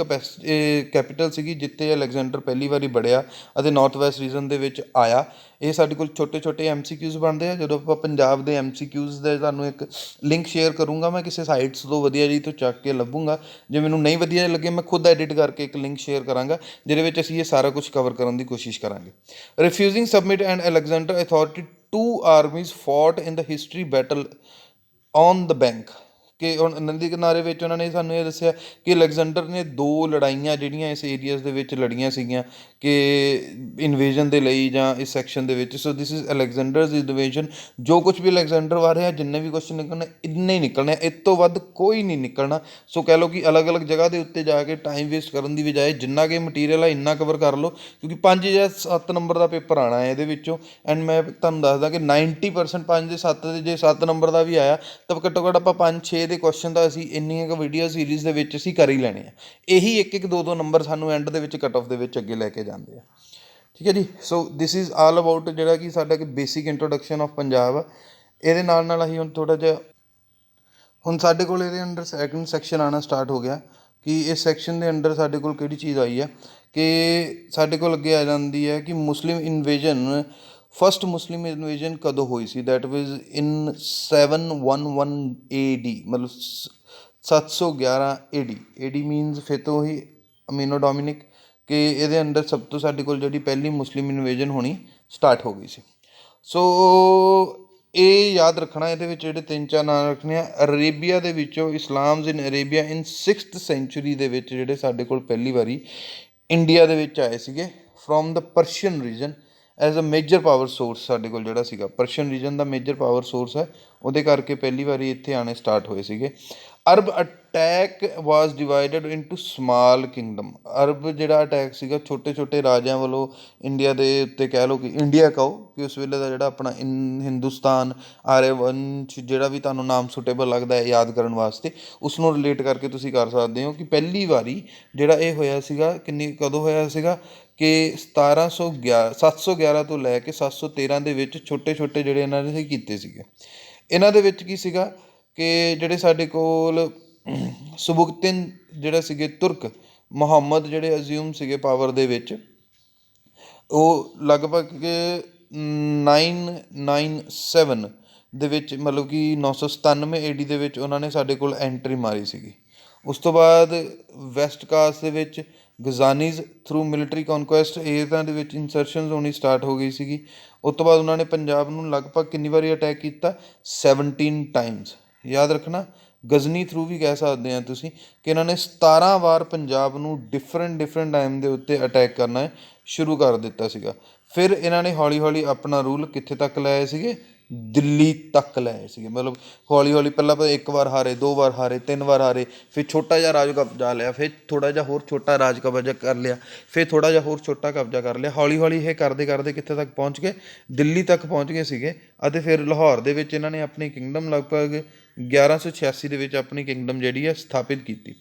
ਕੈਪੀਟਲ ਸੀਗੀ, ਜਿੱਥੇ ਅਲੈਗਜ਼ੈਂਡਰ ਪਹਿਲੀ ਵਾਰੀ ਵੜਿਆ ਅਤੇ ਨਾਰਥ ਵੈਸਟ ਰੀਜਨ ਦੇ ਵਿੱਚ ਆਇਆ। ਇਹ ਸਾਡੇ ਕੋਲ ਛੋਟੇ ਛੋਟੇ MCQs ਬਣਦੇ ਆ। ਜਦੋਂ ਆਪਾਂ ਪੰਜਾਬ ਦੇ MCQs ਦੇ ਤੁਹਾਨੂੰ ਇੱਕ ਲਿੰਕ ਸ਼ੇਅਰ ਕਰੂੰਗਾ ਮੈਂ ਕਿਸੇ ਸਾਈਟਸ ਤੋਂ ਵਧੀਆ ਜੀ ਤੋਂ ਚੱਕ ਕੇ ਲੱਭੂੰਗਾ। ਜੇ ਮੈਨੂੰ ਨਹੀਂ ਵਧੀਆ ਲੱਗੇ ਮੈਂ ਖੁਦ ਐਡਿਟ ਕਰਕੇ ਇੱਕ ਲਿੰਕ ਸ਼ੇਅਰ ਕਰਾਂਗਾ, ਜਿਹਦੇ ਵਿੱਚ ਅਸੀਂ ਇਹ ਸਾਰਾ ਕੁਝ ਕਵਰ ਕਰਨ ਦੀ ਕੋਸ਼ਿਸ਼ ਕਰਾਂਗੇ। Refusing submit and Alexander authority 2 armies fought in the history battle on the bank, ਕਿ ਹੁਣ ਨਦੀ ਕਿਨਾਰੇ ਵਿੱਚ ਉਹਨਾਂ ਨੇ ਸਾਨੂੰ ਇਹ ਦੱਸਿਆ ਕਿ ਅਲੈਗਜ਼ੈਂਡਰ ਨੇ 2 ਲੜਾਈਆਂ ਜਿਹੜੀਆਂ ਇਸ ਏਰੀਆਜ਼ ਦੇ ਵਿੱਚ ਲੜੀਆਂ ਸੀਗੀਆਂ ਕਿ ਇਨਵੇਜ਼ਨ ਦੇ ਲਈ ਜਾਂ ਇਸ ਸੈਕਸ਼ਨ ਦੇ ਵਿੱਚ। ਸੋ ਦਿਸ ਇਜ਼ ਅਲੈਗਜ਼ੈਂਡਰਜ਼ ਇਨਵੇਜ਼ਨ। ਜੋ ਕੁਝ ਵੀ ਅਲੈਗਜ਼ੈਂਡਰ ਬਾਰੇ ਆ, ਜਿੰਨੇ ਵੀ ਕੁਐਸਚਨ ਨਿਕਲਣੇ ਇੰਨੇ ਹੀ ਨਿਕਲਣੇ, ਇਸ ਤੋਂ ਵੱਧ ਕੋਈ ਨਹੀਂ ਨਿਕਲਣਾ। ਸੋ ਕਹਿ ਲਓ ਕਿ ਅਲੱਗ-ਅਲੱਗ ਜਗ੍ਹਾ ਦੇ ਉੱਤੇ ਜਾ ਕੇ ਟਾਈਮ ਵੇਸਟ ਕਰਨ ਦੀ ਬਜਾਏ ਜਿੰਨਾ ਕਿ ਮਟੀਰੀਅਲ ਆ ਇੰਨਾ ਕਵਰ ਕਰ ਲਓ, ਕਿਉਂਕਿ 5 ਜਾਂ 7 ਨੰਬਰ ਦਾ ਪੇਪਰ ਆਉਣਾ ਹੈ ਇਹਦੇ ਵਿੱਚੋਂ। ਐਂਡ ਮੈਂ ਤੁਹਾਨੂੰ ਦੱਸਦਾ ਕਿ 90% 5 ਦੇ 7 ਦੇ, ਜੇ 7 ਨੰਬਰ ਦਾ ਵੀ ਆਇਆ ਤਾਂ ਘੱਟੋ ਘੱਟ ਆਪਾਂ 5-6 ਦੇ ਕੁਐਸਚਨ ਤਾਂ ਅਸੀਂ ਇੰਨੀਆਂ ਕੁ ਵੀਡੀਓ ਸੀਰੀਜ਼ ਦੇ ਵਿੱਚ ਅਸੀਂ ਕਰ ਹੀ ਲੈਣੇ ਆ। ਇਹੀ 1-1 2-2 ਨੰਬਰ ਸਾਨੂੰ ਐਂਡ ਦੇ ਵਿੱਚ ਕੱਟ ਆਫ ਦੇ ਵਿੱਚ ਅੱਗੇ ਲੈ ਕੇ ਜਾਂਦੇ ਆ। ਠੀਕ ਹੈ ਜੀ। ਸੋ ਦਿਸ ਇਜ਼ ਆਲ ਅਬਾਊਟ ਜਿਹੜਾ ਕਿ ਸਾਡਾ ਕਿ ਬੇਸਿਕ ਇੰਟਰੋਡਕਸ਼ਨ ਆਫ ਪੰਜਾਬ ਆ। ਇਹਦੇ ਨਾਲ ਨਾਲ ਅਸੀਂ ਹੁਣ ਥੋੜ੍ਹਾ ਜਿਹਾ, ਹੁਣ ਸਾਡੇ ਕੋਲ ਇਹਦੇ ਅੰਡਰ ਸੈਕਿੰਡ ਸੈਕਸ਼ਨ ਆਉਣਾ ਸਟਾਰਟ ਹੋ ਗਿਆ ਕਿ ਇਸ ਸੈਕਸ਼ਨ ਦੇ ਅੰਡਰ ਸਾਡੇ ਕੋਲ ਕਿਹੜੀ ਚੀਜ਼ ਆਈ ਆ ਕਿ ਸਾਡੇ ਕੋਲ ਅੱਗੇ ਆ ਜਾਂਦੀ ਹੈ ਕਿ ਮੁਸਲਿਮ ਇਨਵੇਜਨ, ਫਸਟ ਮੁਸਲਿਮ ਇਨਵੇਜਨ ਕਦੋਂ ਹੋਈ ਸੀ। ਦੈਟ ਵਾਜ਼ ਇਨ 711 AD, ਮਤਲਬ 711 AD ਮੀਨਸ ਫਿਰ ਤੋਂ ਹੀ ਅਮੀਨੋ ਡੋਮਿਨਿਕ, ਕਿ ਇਹਦੇ ਅੰਦਰ ਸਭ ਤੋਂ ਸਾਡੇ ਕੋਲ ਜਿਹੜੀ ਪਹਿਲੀ ਮੁਸਲਿਮ ਇਨਵੇਜਨ ਹੋਣੀ ਸਟਾਰਟ ਹੋ ਗਈ ਸੀ। ਸੋ ਇਹ ਯਾਦ ਰੱਖਣਾ, ਇਹਦੇ ਵਿੱਚ ਜਿਹੜੇ 3-4 ਨਾਂ ਰੱਖਣੇ ਆ। ਅਰੇਬੀਆ ਦੇ ਵਿੱਚੋਂ ਇਸਲਾਮਜ਼ ਇਨ ਅਰੇਬੀਆ ਇਨ 6th ਸੈਂਚੁਰੀ ਦੇ ਵਿੱਚ ਜਿਹੜੇ ਸਾਡੇ ਕੋਲ ਪਹਿਲੀ ਵਾਰੀ ਇੰਡੀਆ ਦੇ ਵਿੱਚ ਆਏ ਸੀਗੇ from the Persian region as a major power source. ਸਾਡੇ ਕੋਲ ਜਿਹੜਾ ਸੀਗਾ ਪਰਸ਼ੀਅਨ ਰੀਜਨ ਦਾ ਮੇਜਰ ਪਾਵਰ ਸੋਰਸ ਹੈ, ਉਹਦੇ ਕਰਕੇ ਪਹਿਲੀ ਵਾਰੀ ਇੱਥੇ ਆਉਣੇ ਸਟਾਰਟ ਹੋਏ ਸੀਗੇ। ਅਰਬ ਅਟੈਕ ਵਾਜ਼ ਡਿਵਾਈਡਡ ਇਨਟੂ ਸਮਾਲ ਕਿੰਗਡਮ। ਅਰਬ ਜਿਹੜਾ ਅਟੈਕ ਸੀਗਾ ਛੋਟੇ ਛੋਟੇ ਰਾਜਿਆਂ ਵੱਲੋਂ ਇੰਡੀਆ ਦੇ ਉੱਤੇ, ਕਹਿ ਲਓ ਕਿ ਇੰਡੀਆ ਕਹੋ ਕਿ ਉਸ ਵੇਲੇ ਦਾ ਜਿਹੜਾ ਆਪਣਾ ਹਿੰਦੁਸਤਾਨ, ਆਰਿਆਵੰਸ਼, ਜਿਹੜਾ ਵੀ ਤੁਹਾਨੂੰ ਨਾਮ ਸੁਟੇਬਲ ਲੱਗਦਾ ਹੈ ਯਾਦ ਕਰਨ ਵਾਸਤੇ, ਉਸ ਨੂੰ ਰਿਲੇਟ ਕਰਕੇ ਤੁਸੀਂ ਕਰ ਸਕਦੇ ਹੋ ਕਿ ਪਹਿਲੀ ਵਾਰੀ ਜਿਹੜਾ ਇਹ ਹੋਇਆ ਸੀਗਾ ਕਦੋਂ ਹੋਇਆ ਸੀਗਾ ਕਿ 711 ਤੋਂ ਲੈ ਕੇ 713 ਦੇ ਵਿੱਚ ਛੋਟੇ ਛੋਟੇ ਜਿਹੜੇ ਇਹਨਾਂ ਨੇ ਕੀਤੇ ਸੀਗੇ। ਇਹਨਾਂ ਦੇ ਵਿੱਚ ਕੀ ਸੀਗਾ ਕਿ ਜਿਹੜੇ ਸਾਡੇ ਕੋਲ ਸੁਬੁਕਤਿਨ ਜਿਹੜੇ ਸੀਗੇ ਤੁਰਕ, ਮੁਹੰਮਦ ਜਿਹੜੇ ਅਜ਼ਿਊਮ ਸੀਗੇ ਪਾਵਰ ਦੇ ਵਿੱਚ, ਉਹ ਲਗਭਗ 997 ਦੇ ਵਿੱਚ, ਮਤਲਬ ਕਿ 997 AD ਦੇ ਵਿੱਚ ਉਹਨਾਂ ਨੇ ਸਾਡੇ ਕੋਲ ਐਂਟਰੀ ਮਾਰੀ ਸੀਗੀ। ਉਸ ਤੋਂ ਬਾਅਦ ਵੈਸਟ ਕਾਸਟ ਦੇ ਵਿੱਚ ਗਜ਼ਾਨੀਜ਼ ਥਰੂ ਮਿਲਟਰੀ ਕੌਨਕੁਐਸਟ ਇਹਨਾਂ ਦੇ ਵਿੱਚ ਇੰਸਰਸ਼ਨਸ ਹੋਣੀ ਸਟਾਰਟ ਹੋ ਗਈ ਸੀਗੀ। ਉਸ ਤੋਂ ਬਾਅਦ ਉਹਨਾਂ ਨੇ ਪੰਜਾਬ ਨੂੰ ਲਗਭਗ ਕਿੰਨੀ ਵਾਰੀ ਅਟੈਕ ਕੀਤਾ? 17 ਟਾਈਮਸ। ਯਾਦ ਰੱਖਣਾ, ਗਜ਼ਨੀ ਥਰੂ ਵੀ ਕਹਿ ਸਕਦੇ ਆ ਤੁਸੀਂ ਕਿ ਇਹਨਾਂ ਨੇ 17 ਵਾਰ ਪੰਜਾਬ ਨੂੰ ਡਿਫਰੈਂਟ ਟਾਈਮ ਦੇ ਉੱਤੇ ਅਟੈਕ ਕਰਨਾ ਸ਼ੁਰੂ ਕਰ ਦਿੱਤਾ ਸੀਗਾ। ਫਿਰ ਇਹਨਾਂ ਨੇ ਹੌਲੀ ਹੌਲੀ ਆਪਣਾ ਰੂਲ ਕਿੱਥੇ ਤੱਕ ਲੈ ਆਏ ਸੀਗੇ? ਦਿੱਲੀ ਤੱਕ ਲੈ ਆਏ ਸੀਗੇ। ਮਤਲਬ ਹੌਲੀ ਹੌਲੀ ਪਹਿਲਾਂ 1 ਵਾਰ ਹਾਰੇ, 2 ਵਾਰ ਹਾਰੇ, 3 ਵਾਰ ਹਾਰੇ, ਫਿਰ ਛੋਟਾ ਜਿਹਾ ਰਾਜ ਕਬਜ਼ਾ ਲਿਆ, ਫਿਰ ਥੋੜ੍ਹਾ ਜਿਹਾ ਹੋਰ ਛੋਟਾ ਰਾਜ ਕਬਜ਼ਾ ਕਰ ਲਿਆ, ਫਿਰ ਥੋੜ੍ਹਾ ਜਿਹਾ ਹੋਰ ਛੋਟਾ ਕਬਜ਼ਾ ਕਰ ਲਿਆ। ਹੌਲੀ ਹੌਲੀ ਇਹ ਕਰਦੇ ਕਰਦੇ ਕਿੱਥੇ ਤੱਕ ਪਹੁੰਚ ਗਏ? ਦਿੱਲੀ ਤੱਕ ਪਹੁੰਚ ਗਏ ਸੀਗੇ। ਅਤੇ ਫਿਰ ਲਾਹੌਰ ਦੇ ਵਿੱਚ ਇਹਨਾਂ ਨੇ ਆਪਣੀ ਕਿੰਗਡਮ ਲਗਭਗ 1186 ਦੇ ਵਿੱਚ ਆਪਣੀ ਕਿੰਗਡਮ ਜਿਹੜੀ ਹੈ ਸਥਾਪਿਤ ਕੀਤੀ।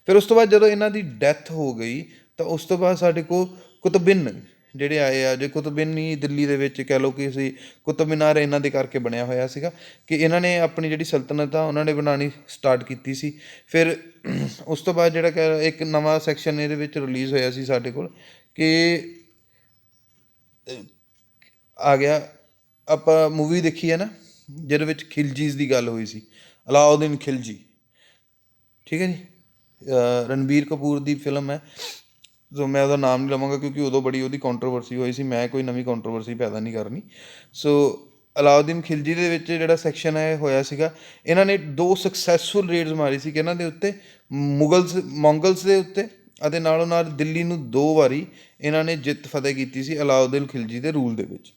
ਫਿਰ ਉਸ ਤੋਂ ਬਾਅਦ ਜਦੋਂ ਇਹਨਾਂ ਦੀ ਡੈਥ ਹੋ ਗਈ ਤਾਂ ਉਸ ਤੋਂ ਬਾਅਦ ਸਾਡੇ ਕੋਲ ਕੁਤਬਿਨ ਜਿਹੜੇ ਆਏ ਆ। ਜੇ ਕੁਤਬਿਨ ਹੀ ਦਿੱਲੀ ਦੇ ਵਿੱਚ ਕਹਿ ਲਓ ਕਿ ਅਸੀਂ ਕੁਤਬ ਮੀਨਾਰ ਇਹਨਾਂ ਦੇ ਕਰਕੇ ਬਣਿਆ ਹੋਇਆ ਸੀਗਾ ਕਿ ਇਹਨਾਂ ਨੇ ਆਪਣੀ ਜਿਹੜੀ ਸਲਤਨਤ ਆ ਉਹਨਾਂ ਨੇ ਬਣਾਉਣੀ ਸਟਾਰਟ ਕੀਤੀ ਸੀ। ਫਿਰ ਉਸ ਤੋਂ ਬਾਅਦ ਜਿਹੜਾ ਇੱਕ ਨਵਾਂ ਸੈਕਸ਼ਨ ਇਹਦੇ ਵਿੱਚ ਰਿਲੀਜ਼ ਹੋਇਆ ਸੀ ਸਾਡੇ ਕੋਲ ਕਿ ਆ ਗਿਆ, ਆਪਾਂ ਮੂਵੀ ਦੇਖੀ ਹੈ ਨਾ ਜਿਹਦੇ ਵਿੱਚ ਖਿਲਜੀਜ਼ ਦੀ ਗੱਲ ਹੋਈ ਸੀ, ਅਲਾਉਦੀਨ ਖਿਲਜੀ। ਠੀਕ ਹੈ ਜੀ। ਰਣਬੀਰ ਕਪੂਰ ਦੀ ਫਿਲਮ ਹੈ। ਸੋ ਮੈਂ ਉਹਦਾ ਨਾਮ ਨਹੀਂ ਲਵਾਂਗਾ ਕਿਉਂਕਿ ਉਦੋਂ ਬੜੀ ਉਹਦੀ ਕੰਟਰੋਵਰਸੀ ਹੋਈ ਸੀ, ਮੈਂ ਕੋਈ ਨਵੀਂ ਕੰਟਰੋਵਰਸੀ ਪੈਦਾ ਨਹੀਂ ਕਰਨੀ। ਸੋ ਅਲਾਉਦੀਨ ਖਿਲਜੀ ਦੇ ਵਿੱਚ ਜਿਹੜਾ ਸੈਕਸ਼ਨ ਹੈ ਹੋਇਆ ਸੀਗਾ, ਇਹਨਾਂ ਨੇ 2 ਸਕਸੈਸਫੁਲ ਰੇਡਸ ਮਾਰੀ ਸੀ ਕਿ ਇਹਨਾਂ ਦੇ ਉੱਤੇ ਮੋਂਗਲਸ ਦੇ ਉੱਤੇ, ਅਤੇ ਨਾਲੋਂ ਨਾਲ ਦਿੱਲੀ ਨੂੰ 2 ਵਾਰੀ ਇਹਨਾਂ ਨੇ ਜਿੱਤ ਫਤਿਹ ਕੀਤੀ ਸੀ ਅਲਾਉਦੀਨ ਖਿਲਜੀ ਦੇ ਰੂਲ ਦੇ ਵਿੱਚ।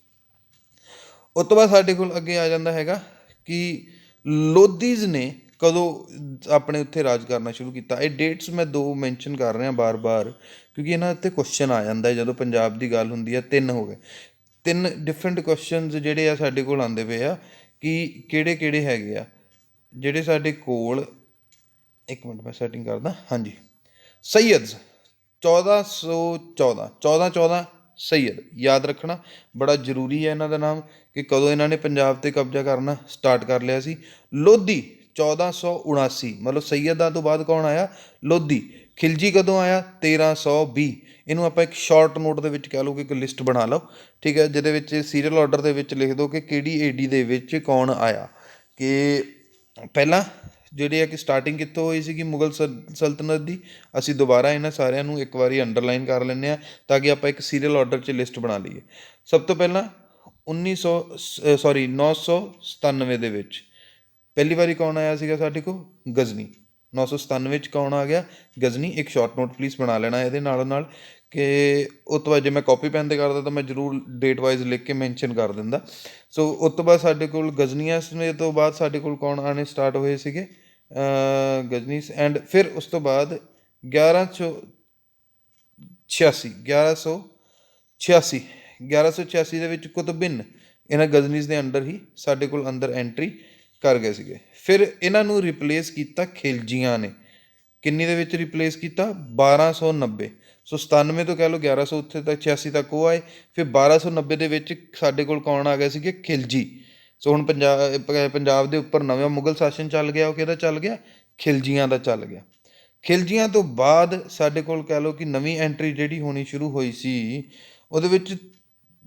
ਉਸ ਤੋਂ ਬਾਅਦ ਸਾਡੇ ਕੋਲ ਅੱਗੇ ਆ ਜਾਂਦਾ ਹੈਗਾ ਕਿ ਲੋਧੀਜ਼ ਨੇ ਕਦੋਂ ਆਪਣੇ ਉੱਥੇ ਰਾਜ ਕਰਨਾ ਸ਼ੁਰੂ ਕੀਤਾ। ਇਹ ਡੇਟਸ ਮੈਂ 2 ਮੈਂਸ਼ਨ ਕਰ ਰਿਹਾ ਬਾਰ ਕਿਉਂਕਿ ਇਹਨਾਂ ਉੱਤੇ ਕੁਐਸਚਨ ਆ ਜਾਂਦਾ ਜਦੋਂ ਪੰਜਾਬ ਦੀ ਗੱਲ ਹੁੰਦੀ ਹੈ। 3 ਹੋ ਗਏ, 3 ਡਿਫਰੈਂਟ ਕੁਐਸਚਨਸ ਜਿਹੜੇ ਆ ਸਾਡੇ ਕੋਲ ਆਉਂਦੇ ਪਏ ਆ ਕਿ ਕਿਹੜੇ ਹੈਗੇ ਆ ਜਿਹੜੇ ਸਾਡੇ ਕੋਲ। 1 ਮਿੰਟ ਮੈਂ ਸੈਟਿੰਗ ਕਰਦਾ। ਹਾਂਜੀ, ਸੈਯਦਸ 1414 ਸੈਯਦ ਯਾਦ ਰੱਖਣਾ ਬੜਾ ਜ਼ਰੂਰੀ ਹੈ ਇਹਨਾਂ ਦਾ ਨਾਮ ਕਿ ਕਦੋਂ ਇਹਨਾਂ ਨੇ ਪੰਜਾਬ 'ਤੇ ਕਬਜ਼ਾ ਕਰਨਾ ਸਟਾਰਟ ਕਰ ਲਿਆ ਸੀ। ਲੋਧੀ 1479, मतलब ਸੈਯਦਾਂ ਤੋਂ ਬਾਅਦ ਕੌਣ ਆਇਆ? ਲੋਧੀ। ਖਿਲਜੀ ਕਦੋਂ ਆਇਆ? 1320। ਇਹਨੂੰ ਆਪਾਂ ਇੱਕ ਸ਼ਾਰਟ ਨੋਟ ਦੇ ਵਿੱਚ ਕਹਿ ਲਓ ਕਿ ਇੱਕ ਲਿਸਟ ਬਣਾ ਲਓ, ਠੀਕ ਹੈ, ਜਿਹਦੇ ਵਿੱਚ ਸੀਰੀਅਲ ਆਰਡਰ ਦੇ ਵਿੱਚ ਲਿਖ ਦਿਓ ਕਿ ਕਿਹੜੀ ਏਡੀ ਦੇ ਵਿੱਚ ਕੌਣ ਆਇਆ। ਕਿ ਪਹਿਲਾਂ ਜਿਹੜੇ ਆ ਕਿ ਸਟਾਰਟਿੰਗ ਕਿੱਥੋਂ ਹੋਈ ਸੀਗੀ ਮੁਗਲ ਸਲਤਨਤ ਦੀ। ਅਸੀਂ ਦੁਬਾਰਾ ਇਹਨਾਂ ਸਾਰਿਆਂ ਨੂੰ ਇੱਕ ਵਾਰੀ ਅੰਡਰਲਾਈਨ ਕਰ ਲੈਂਦੇ ਹਾਂ ਤਾਂ ਕਿ ਆਪਾਂ ਇੱਕ ਸੀਰੀਅਲ ਆਰਡਰ 'ਚ ਲਿਸਟ ਬਣਾ ਲਈਏ। ਸਭ ਤੋਂ ਪਹਿਲਾਂ 997 ਦੇ ਵਿੱਚ ਪਹਿਲੀ ਵਾਰੀ ਕੌਣ ਆਇਆ ਸੀਗਾ ਸਾਡੇ ਕੋਲ? ਗਜ਼ਨੀ। 997 'ਚ ਕੌਣ ਆ ਗਿਆ? ਗਜ਼ਨੀ। ਇੱਕ ਸ਼ਾਰਟ ਨੋਟ ਪਲੀਜ਼ ਬਣਾ ਲੈਣਾ ਇਹਦੇ ਨਾਲ ਨਾਲ, ਕਿ ਉਸ ਤੋਂ ਬਾਅਦ ਜੇ ਮੈਂ ਕਾਪੀ ਪੈਨ 'ਤੇ ਕਰਦਾ ਤਾਂ ਮੈਂ ਜ਼ਰੂਰ ਡੇਟ ਵਾਈਜ਼ ਲਿਖ ਕੇ ਮੈਂਸ਼ਨ ਕਰ ਦਿੰਦਾ। ਸੋ ਉਸ ਤੋਂ ਬਾਅਦ ਸਾਡੇ ਕੋਲ ਗਜ਼ਨੀਆਂ ਤੋਂ ਬਾਅਦ ਸਾਡੇ ਕੋਲ ਕੌਣ ਆਉਣੇ ਸਟਾਰਟ ਹੋਏ ਸੀਗੇ? ਗਜ਼ਨੀਸ। ਐਂਡ ਫਿਰ ਉਸ ਤੋਂ ਬਾਅਦ 1186 ਦੇ ਵਿੱਚ ਕੁਤੁਬਿਨ ਇਹਨਾਂ ਗਜ਼ਨੀਸ ਦੇ ਅੰਡਰ ਹੀ ਸਾਡੇ ਕੋਲ ਅੰਦਰ ਐਂਟਰੀ ਕਰ ਗਏ ਸੀਗੇ। ਫਿਰ ਇਹਨਾਂ ਨੂੰ ਰਿਪਲੇਸ ਕੀਤਾ ਖਿਲਜੀਆਂ ਨੇ। ਕਿੰਨੀ ਦੇ ਵਿੱਚ ਰਿਪਲੇਸ ਕੀਤਾ? 1290। ਸੋ 97 ਤੋਂ ਕਹਿ ਲਓ 1100 ਉੱਥੇ ਤੱਕ 86 ਤੱਕ ਉਹ ਆਏ। ਫਿਰ 1290 ਦੇ ਵਿੱਚ ਸਾਡੇ ਕੋਲ ਕੌਣ ਆ ਗਏ ਸੀਗੇ? ਖਿਲਜੀ। ਸੋ ਹੁਣ ਪੰਜਾਬ ਦੇ ਉੱਪਰ ਨਵਾਂ ਮੁਗਲ ਸ਼ਾਸਨ ਚੱਲ ਗਿਆ। ਉਹ ਕਿਹਦਾ ਚੱਲ ਗਿਆ? ਖਿਲਜੀਆਂ ਦਾ ਚੱਲ ਗਿਆ। ਖਿਲਜੀਆਂ ਤੋਂ ਬਾਅਦ ਸਾਡੇ ਕੋਲ ਕਹਿ ਲਓ ਕਿ ਨਵੀਂ ਐਂਟਰੀ ਜਿਹੜੀ ਹੋਣੀ ਸ਼ੁਰੂ ਹੋਈ ਸੀ, ਉਹਦੇ ਵਿੱਚ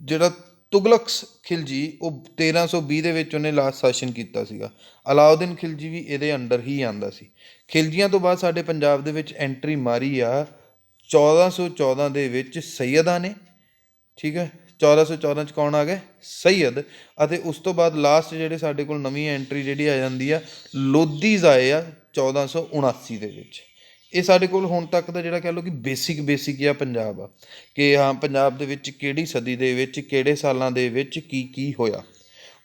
ਜਿਹੜਾ ਤੁਗਲਕ ਖਿਲਜੀ, ਉਹ 1320 ਦੇ ਵਿੱਚ ਉਹਨੇ ਲਾਸਟ ਸ਼ਾਸਨ ਕੀਤਾ ਸੀਗਾ। ਅਲਾਉਦੀਨ ਖਿਲਜੀ ਵੀ ਇਹਦੇ ਅੰਡਰ ਹੀ ਆਉਂਦਾ ਸੀ। ਖਿਲਜੀਆਂ ਤੋਂ ਬਾਅਦ ਸਾਡੇ ਪੰਜਾਬ ਦੇ ਵਿੱਚ ਐਂਟਰੀ ਮਾਰੀ ਆ 1414 ਦੇ ਵਿੱਚ ਸੈਯਦਾਂ ਨੇ, ਠੀਕ ਹੈ। 1414 'ਚ ਕੌਣ ਆ ਗਏ? ਸੈਯਦ। ਅਤੇ ਉਸ ਤੋਂ ਬਾਅਦ ਲਾਸਟ ਜਿਹੜੇ ਸਾਡੇ ਕੋਲ ਨਵੀਂ ਐਂਟਰੀ ਜਿਹੜੀ ਆ ਜਾਂਦੀ ਆ, ਲੋਧੀਜ਼ ਆਏ ਆ 1479 ਦੇ ਵਿੱਚ। ਇਹ ਸਾਡੇ ਕੋਲ ਹੁਣ ਤੱਕ ਦਾ ਜਿਹੜਾ ਕਹਿ ਲਓ ਕਿ ਬੇਸਿਕ ਜਿਹਾ ਪੰਜਾਬ ਆ, ਕਿ ਹਾਂ ਪੰਜਾਬ ਦੇ ਵਿੱਚ ਕਿਹੜੀ ਸਦੀ ਦੇ ਵਿੱਚ ਕਿਹੜੇ ਸਾਲਾਂ ਦੇ ਵਿੱਚ ਕੀ ਹੋਇਆ।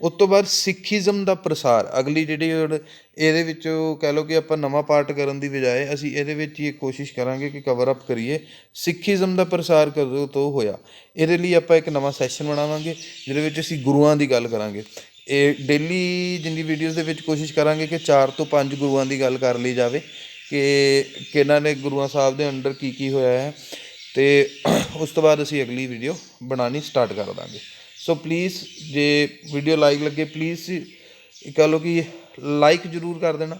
ਉਸ ਤੋਂ ਬਾਅਦ ਸਿੱਖੀਜ਼ਮ ਦਾ ਪ੍ਰਸਾਰ, ਅਗਲੀ ਜਿਹੜੀ ਇਹਦੇ ਵਿੱਚੋਂ ਕਹਿ ਲਓ ਕਿ ਆਪਾਂ ਨਵਾਂ ਪਾਰਟ ਕਰਨ ਦੀ ਬਜਾਏ ਅਸੀਂ ਇਹਦੇ ਵਿੱਚ ਹੀ ਕੋਸ਼ਿਸ਼ ਕਰਾਂਗੇ ਕਿ ਕਵਰ ਅਪ ਕਰੀਏ ਸਿੱਖੀਜ਼ਮ ਦਾ ਪ੍ਰਸਾਰ ਕਦੋਂ ਤੋਂ ਹੋਇਆ। ਇਹਦੇ ਲਈ ਆਪਾਂ ਇੱਕ ਨਵਾਂ ਸੈਸ਼ਨ ਬਣਾਵਾਂਗੇ ਜਿਹਦੇ ਵਿੱਚ ਅਸੀਂ ਗੁਰੂਆਂ ਦੀ ਗੱਲ ਕਰਾਂਗੇ। ਇਹ ਡੇਲੀ ਜਿੰਨੀ ਵੀਡੀਓਜ਼ ਦੇ ਵਿੱਚ ਕੋਸ਼ਿਸ਼ ਕਰਾਂਗੇ ਕਿ 4 ਤੋਂ 5 ਗੁਰੂਆਂ ਦੀ ਗੱਲ ਕਰ ਲਈ ਜਾਵੇ, ਕਿ ਕਿਹਨਾਂ ਨੇ ਗੁਰੂਆਂ ਸਾਹਿਬ ਦੇ ਅੰਡਰ ਕੀ ਹੋਇਆ ਹੈ। ਅਤੇ ਉਸ ਤੋਂ ਬਾਅਦ ਅਸੀਂ ਅਗਲੀ ਵੀਡੀਓ ਬਣਾਉਣੀ ਸਟਾਰਟ ਕਰ ਦਾਂਗੇ। ਸੋ ਪਲੀਜ਼ ਜੇ ਵੀਡੀਓ ਲਾਈਕ ਲੱਗੇ ਪਲੀਜ਼ ਕਹਿ ਲਓ ਕਿ ਲਾਈਕ ਜ਼ਰੂਰ ਕਰ ਦੇਣਾ,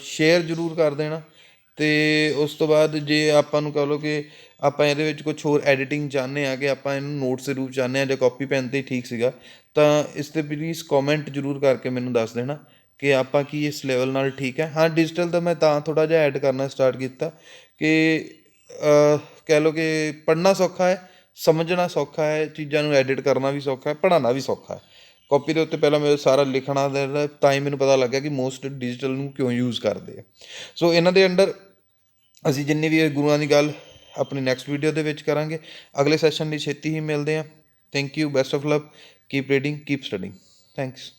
ਸ਼ੇਅਰ ਜ਼ਰੂਰ ਕਰ ਦੇਣਾ। ਅਤੇ ਉਸ ਤੋਂ ਬਾਅਦ ਜੇ ਆਪਾਂ ਨੂੰ ਕਹਿ ਲਓ ਕਿ ਆਪਾਂ ਇਹਦੇ ਵਿੱਚ ਕੁਛ ਹੋਰ ਐਡੀਟਿੰਗ ਚਾਹੁੰਦੇ ਹਾਂ, ਕਿ ਆਪਾਂ ਇਹਨੂੰ ਨੋਟਸ ਦੇ ਰੂਪ ਚਾਹੁੰਦੇ ਹਾਂ ਜਾਂ ਕਾਪੀ ਪੈਨ 'ਤੇ ਠੀਕ ਸੀਗਾ, ਤਾਂ ਇਸ 'ਤੇ ਪਲੀਜ਼ ਕੌਮੈਂਟ ਜ਼ਰੂਰ ਕਰਕੇ ਮੈਨੂੰ ਦੱਸ ਦੇਣਾ ਕਿ ਆਪਾਂ ਕੀ ਇਸ ਲੈਵਲ ਨਾਲ ਠੀਕ ਹੈ। ਹਾਂ, ਡਿਜੀਟਲ ਤਾਂ ਮੈਂ ਤਾਂ ਥੋੜ੍ਹਾ ਜਿਹਾ ਐਡ ਕਰਨਾ ਸਟਾਰਟ ਕੀਤਾ ਕਿ ਕਹਿ ਲਓ ਕਿ ਪੜ੍ਹਨਾ ਸੌਖਾ ਹੈ, ਸਮਝਣਾ ਸੌਖਾ ਹੈ, ਚੀਜ਼ਾਂ ਨੂੰ ਐਡਿਟ ਕਰਨਾ ਵੀ ਸੌਖਾ ਹੈ, ਪੜ੍ਹਾਉਣਾ ਵੀ ਸੌਖਾ ਹੈ। ਕਾਪੀ ਦੇ ਉੱਤੇ ਪਹਿਲਾਂ ਮੈਂ ਸਾਰਾ ਲਿਖਣਾ ਦਾ ਤਾਂ ਹੀ ਮੈਨੂੰ ਪਤਾ ਲੱਗਿਆ ਕਿ ਮੋਸਟ ਡਿਜੀਟਲ ਨੂੰ ਕਿਉਂ ਯੂਜ਼ ਕਰਦੇ ਆ। ਸੋ ਇਹਨਾਂ ਦੇ ਅੰਡਰ ਅਸੀਂ ਜਿੰਨੀ ਵੀ ਗੁਰੂਆਂ ਦੀ ਗੱਲ ਆਪਣੀ ਨੈਕਸਟ ਵੀਡੀਓ ਦੇ ਵਿੱਚ ਕਰਾਂਗੇ। ਅਗਲੇ ਸੈਸ਼ਨ ਲਈ ਛੇਤੀ ਹੀ ਮਿਲਦੇ ਹਾਂ। Thank you, best of luck, keep reading, keep studying. Thanks.